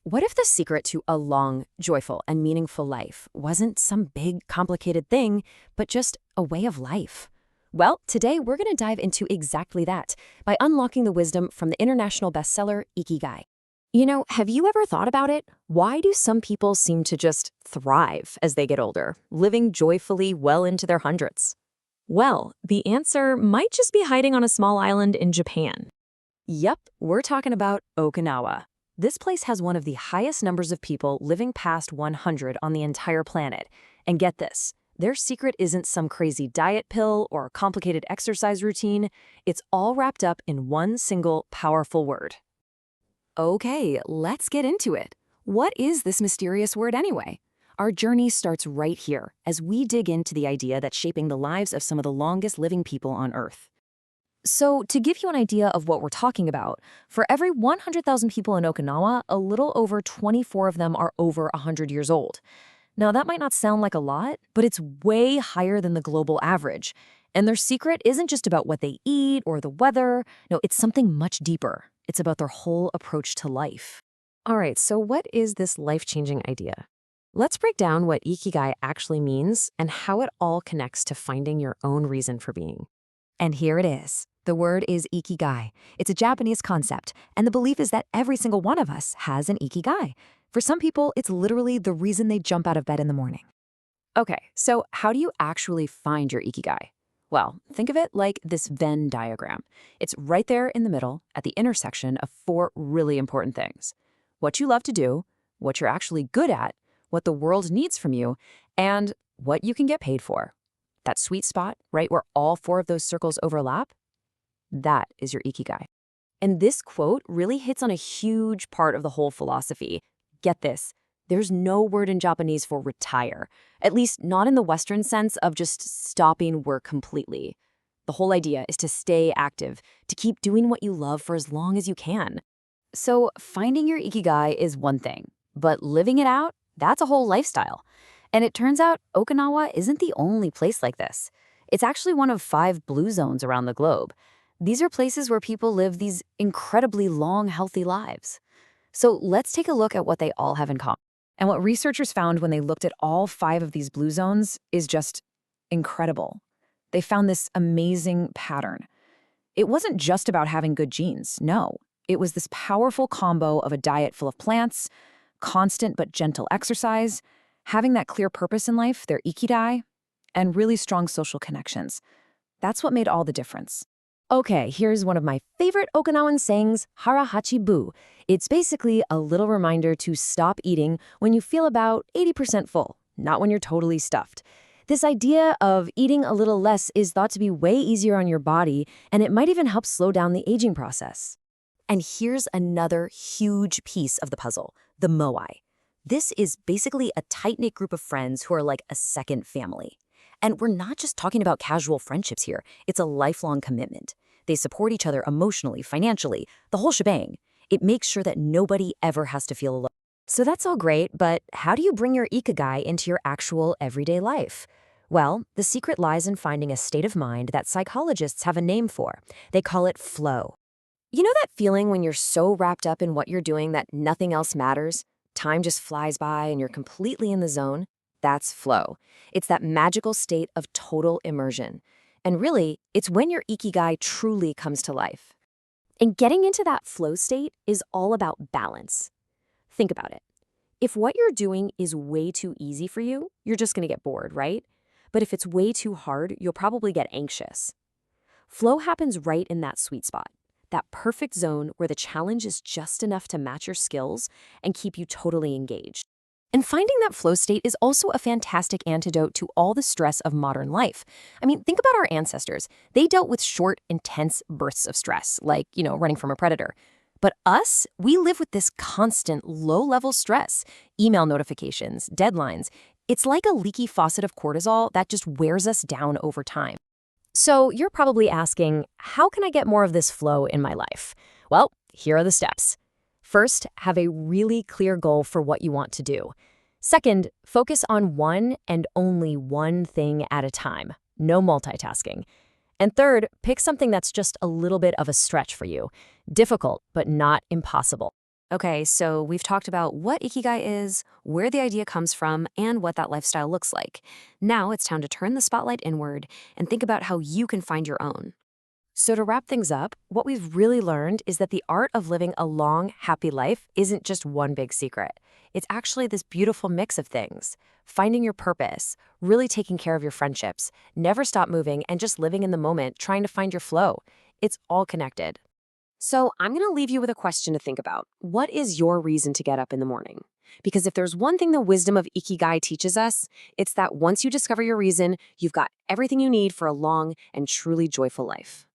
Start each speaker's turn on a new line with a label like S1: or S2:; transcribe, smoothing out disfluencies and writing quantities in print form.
S1: What if the secret to a long, joyful, and meaningful life wasn't some big, complicated thing, but just a way of life? Well, today we're going to dive into exactly that by unlocking the wisdom from the international bestseller Ikigai. Have you ever thought about it? Why do some people seem to just thrive as they get older, living joyfully well into their hundreds? Well, the answer might just be hiding on a small island in Japan. Yep, we're talking about Okinawa. This place has one of the highest numbers of people living past 100 on the entire planet. And get this, their secret isn't some crazy diet pill or complicated exercise routine. It's all wrapped up in one single powerful word. Okay, let's get into it. What is this mysterious word anyway? Our journey starts right here as we dig into the idea that's shaping the lives of some of the longest living people on Earth. So, to give you an idea of what we're talking about, for every 100,000 people in Okinawa, a little over 24 of them are over 100 years old. Now, that might not sound like a lot, but it's way higher than the global average. And their secret isn't just about what they eat or the weather. No, it's something much deeper. It's about their whole approach to life. All right, so what is this life-changing idea? Let's break down what Ikigai actually means and how it all connects to finding your own reason for being. And here it is. The word is Ikigai. It's a Japanese concept, and the belief is that every single one of us has an Ikigai. For some people, it's literally the reason they jump out of bed in the morning. Okay, so how do you actually find your Ikigai? Well, think of it like this Venn diagram. It's right there in the middle at the intersection of four really important things: what you love to do, what you're actually good at, what the world needs from you, and what you can get paid for. That sweet spot, right where all four of those circles overlap, that is your Ikigai. And this quote really hits on a huge part of the whole philosophy. Get this, there's no word in Japanese for retire, at least not in the Western sense of just stopping work completely. The whole idea is to stay active, to keep doing what you love for as long as you can. So finding your Ikigai is one thing, but living it out, that's a whole lifestyle. And it turns out Okinawa isn't the only place like this. It's actually one of 5 blue zones around the globe. These are places where people live these incredibly long, healthy lives. So let's take a look at what they all have in common. And what researchers found when they looked at all 5 of these blue zones is just incredible. They found this amazing pattern. It wasn't just about having good genes, no. It was this powerful combo of a diet full of plants, constant but gentle exercise, having that clear purpose in life, their ikigai, and really strong social connections. That's what made all the difference. Okay, here's one of my favorite Okinawan sayings, hara hachi bu. It's basically a little reminder to stop eating when you feel about 80% full, not when you're totally stuffed. This idea of eating a little less is thought to be way easier on your body, and it might even help slow down the aging process. And here's another huge piece of the puzzle, the moai. This is basically a tight-knit group of friends who are like a second family. And we're not just talking about casual friendships here. It's a lifelong commitment. They support each other emotionally, financially, the whole shebang. It makes sure that nobody ever has to feel alone. So that's all great, but how do you bring your ikigai into your actual everyday life? Well, the secret lies in finding a state of mind that psychologists have a name for. They call it flow. You know that feeling when you're so wrapped up in what you're doing that nothing else matters? Time just flies by and you're completely in the zone? That's flow. It's that magical state of total immersion. And really, it's when your ikigai truly comes to life. And getting into that flow state is all about balance. Think about it. If what you're doing is way too easy for you, you're just going to get bored, right? But if it's way too hard, you'll probably get anxious. Flow happens right in that sweet spot, that perfect zone where the challenge is just enough to match your skills and keep you totally engaged. And finding that flow state is also a fantastic antidote to all the stress of modern life. I mean, think about our ancestors. They dealt with short, intense bursts of stress, like, running from a predator. But us, we live with this constant low-level stress, email notifications, deadlines. It's like a leaky faucet of cortisol that just wears us down over time. So you're probably asking, how can I get more of this flow in my life? Well, here are the steps. First, have a really clear goal for what you want to do. Second, focus on one and only one thing at a time. No multitasking. And third, pick something that's just a little bit of a stretch for you. Difficult, but not impossible. Okay, so we've talked about what Ikigai is, where the idea comes from, and what that lifestyle looks like. Now it's time to turn the spotlight inward and think about how you can find your own. So, to wrap things up, what we've really learned is that the art of living a long, happy life isn't just one big secret. It's actually this beautiful mix of things: finding your purpose, really taking care of your friendships, never stop moving, and just living in the moment, trying to find your flow. It's all connected. So, I'm going to leave you with a question to think about. What is your reason to get up in the morning? Because if there's one thing the wisdom of Ikigai teaches us, it's that once you discover your reason, you've got everything you need for a long and truly joyful life.